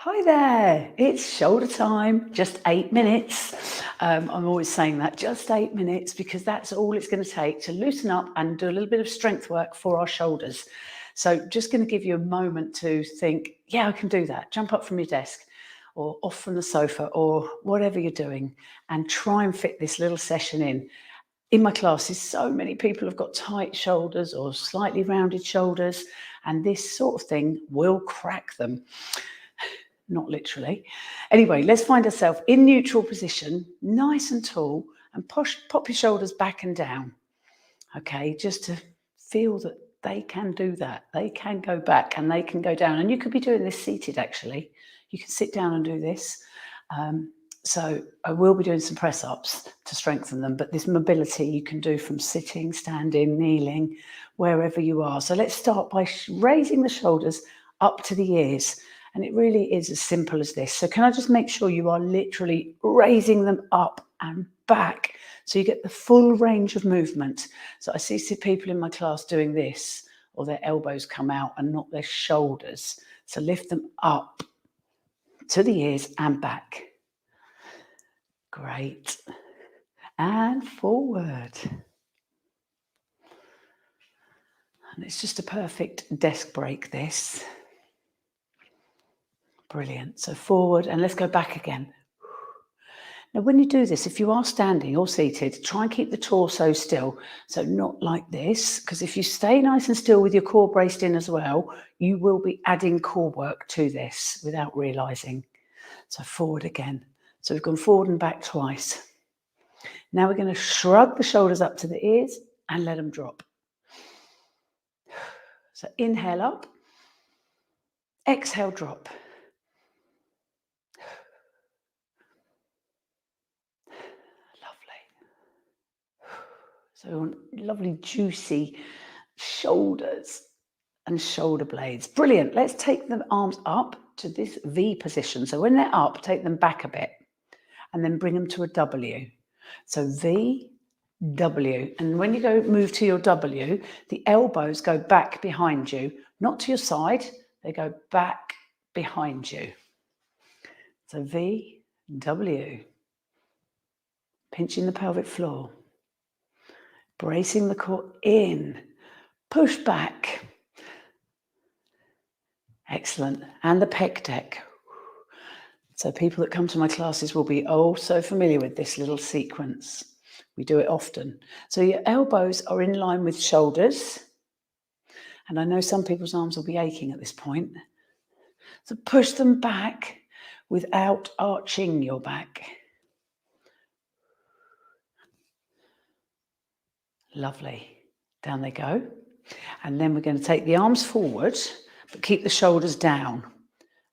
Hi there, it's shoulder time, just 8 minutes. I'm always saying that, just 8 minutes, because that's all it's going to take to loosen up and do a little bit of strength work for our shoulders. So just going to give you a moment to think, yeah, I can do that. Jump up from your desk or off from the sofa or whatever you're doing and try and fit this little session in. In my classes, so many people have got tight shoulders or slightly rounded shoulders, and this sort of thing will crack them. Not literally. Anyway, let's find ourselves in neutral position, nice and tall, and pop your shoulders back and down. Okay, just to feel that they can do that. They can go back and they can go down. And you could be doing this seated, actually. You can sit down and do this. So I will be doing some press ups to strengthen them, but this mobility you can do from sitting, standing, kneeling, wherever you are. So let's start by raising the shoulders up to the ears. And it really is as simple as this. So can I just make sure you are literally raising them up and back so you get the full range of movement? So I see people in my class doing this, or their elbows come out and not their shoulders. So lift them up to the ears and back. Great. And forward. And it's just a perfect desk break, this. Brilliant. So forward, and let's go back again. Now, when you do this, if you are standing or seated, try and keep the torso still. So not like this, because if you stay nice and still with your core braced in as well, you will be adding core work to this without realizing. So forward again. So we've gone forward and back twice. Now we're going to shrug the shoulders up to the ears and let them drop. So inhale up, exhale, drop. So lovely, juicy shoulders and shoulder blades. Brilliant. Let's take the arms up to this V position. So when they're up, take them back a bit and then bring them to a W. So V, W. And when you go move to your W, the elbows go back behind you, not to your side. They go back behind you. So V, W. Pinching the pelvic floor. Bracing the core in, push back. Excellent. And the pec deck. So people that come to my classes will be so familiar with this little sequence. We do it often. So your elbows are in line with shoulders. And I know some people's arms will be aching at this point. So push them back without arching your back. Lovely. Down they go. And then we're going to take the arms forward, but keep the shoulders down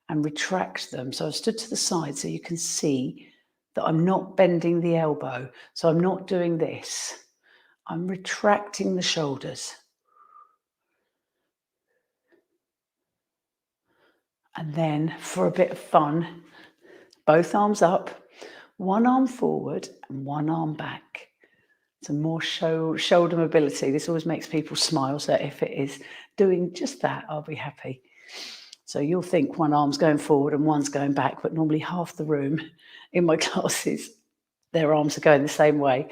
and retract them. So I've stood to the side so you can see that I'm not bending the elbow. So I'm not doing this. I'm retracting the shoulders. And then for a bit of fun, both arms up, one arm forward and one arm back. Some more shoulder mobility. This always makes people smile. So if it is doing just that, I'll be happy. So you'll think one arm's going forward and one's going back, but normally half the room in my classes, their arms are going the same way.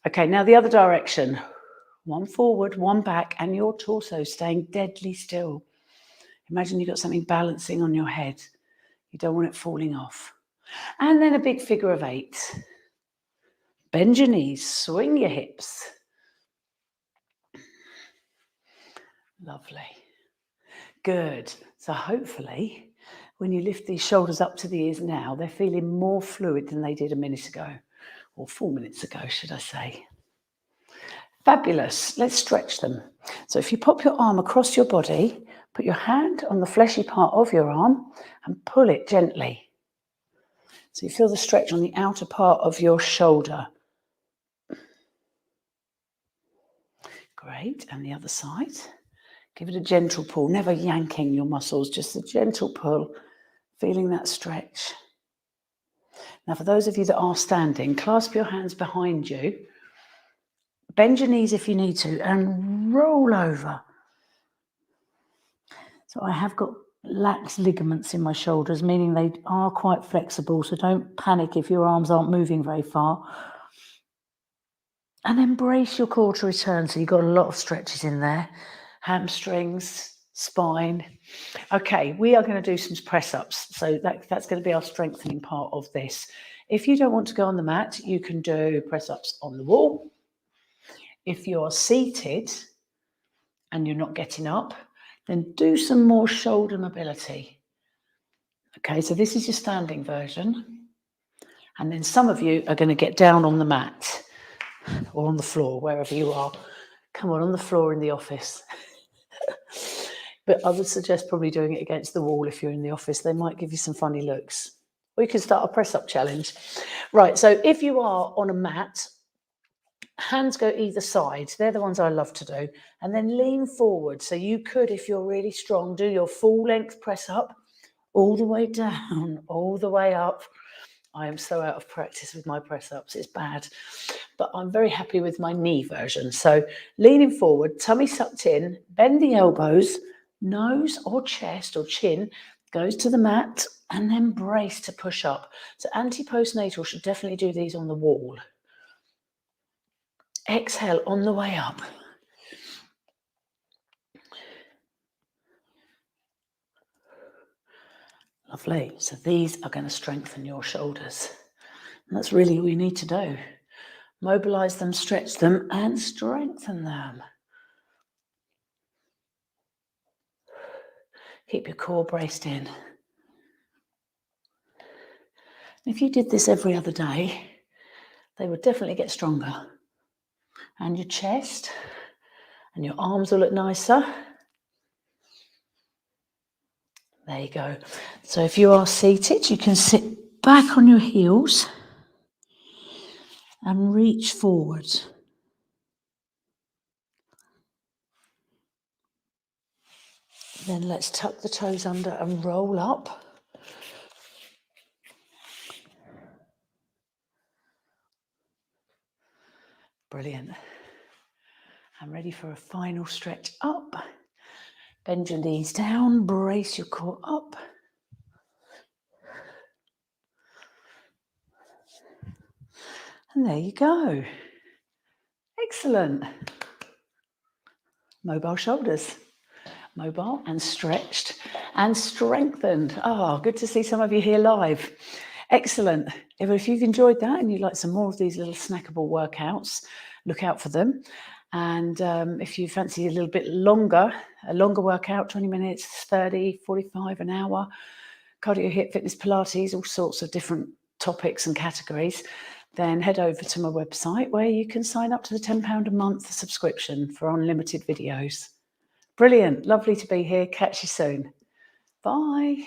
Okay, now the other direction. One forward, one back, and your torso staying deadly still. Imagine you've got something balancing on your head. You don't want it falling off. And then a big figure of 8. Bend your knees, swing your hips. Lovely. Good. So hopefully, when you lift these shoulders up to the ears now, they're feeling more fluid than they did a minute ago, or 4 minutes ago, should I say. Fabulous. Let's stretch them. So if you pop your arm across your body, put your hand on the fleshy part of your arm and pull it gently. So you feel the stretch on the outer part of your shoulder. Great. And the other side. Give it a gentle pull, never yanking your muscles, just a gentle pull, feeling that stretch. Now, for those of you that are standing, clasp your hands behind you, bend your knees if you need to, and roll over. So I have got lax ligaments in my shoulders, meaning they are quite flexible, so don't panic if your arms aren't moving very far. And then brace your core to return. So you've got a lot of stretches in there. Hamstrings, spine. Okay, we are going to do some press-ups. So that's going to be our strengthening part of this. If you don't want to go on the mat, you can do press-ups on the wall. If you're seated and you're not getting up, then do some more shoulder mobility. Okay, so this is your standing version. And then some of you are going to get down on the mat or on the floor, wherever you are. Come on the floor in the office. But I would suggest probably doing it against the wall if you're in the office. They might give you some funny looks. Or you can start a press-up challenge. Right, so if you are on a mat, hands go either side. They're the ones I love to do. And then lean forward. So you could, if you're really strong, do your full length press-up all the way down, all the way up. I am so out of practice with my press-ups, it's bad. But I'm very happy with my knee version. So leaning forward, tummy sucked in, bend the elbows, nose or chest or chin goes to the mat, and then brace to push up. So anti-postnatal should definitely do these on the wall. Exhale on the way up. Lovely. So these are going to strengthen your shoulders. And that's really all you need to do. Mobilize them, stretch them, and strengthen them. Keep your core braced in. If you did this every other day, they would definitely get stronger. And your chest and your arms will look nicer. There you go. So if you are seated, you can sit back on your heels and reach forward. Then let's tuck the toes under and roll up. Brilliant. I'm ready for a final stretch up. Bend your knees down, brace your core up. And there you go. Excellent. Mobile shoulders. Mobile and stretched and strengthened. Oh, good to see some of you here live. Excellent. If you've enjoyed that and you'd like some more of these little snackable workouts, look out for them. And if you fancy a little bit longer, a longer workout, 20 minutes, 30, 45, an hour, cardio HIIT, fitness Pilates, all sorts of different topics and categories, then head over to my website where you can sign up to the £10 a month subscription for unlimited videos. Brilliant. Lovely to be here. Catch you soon. Bye.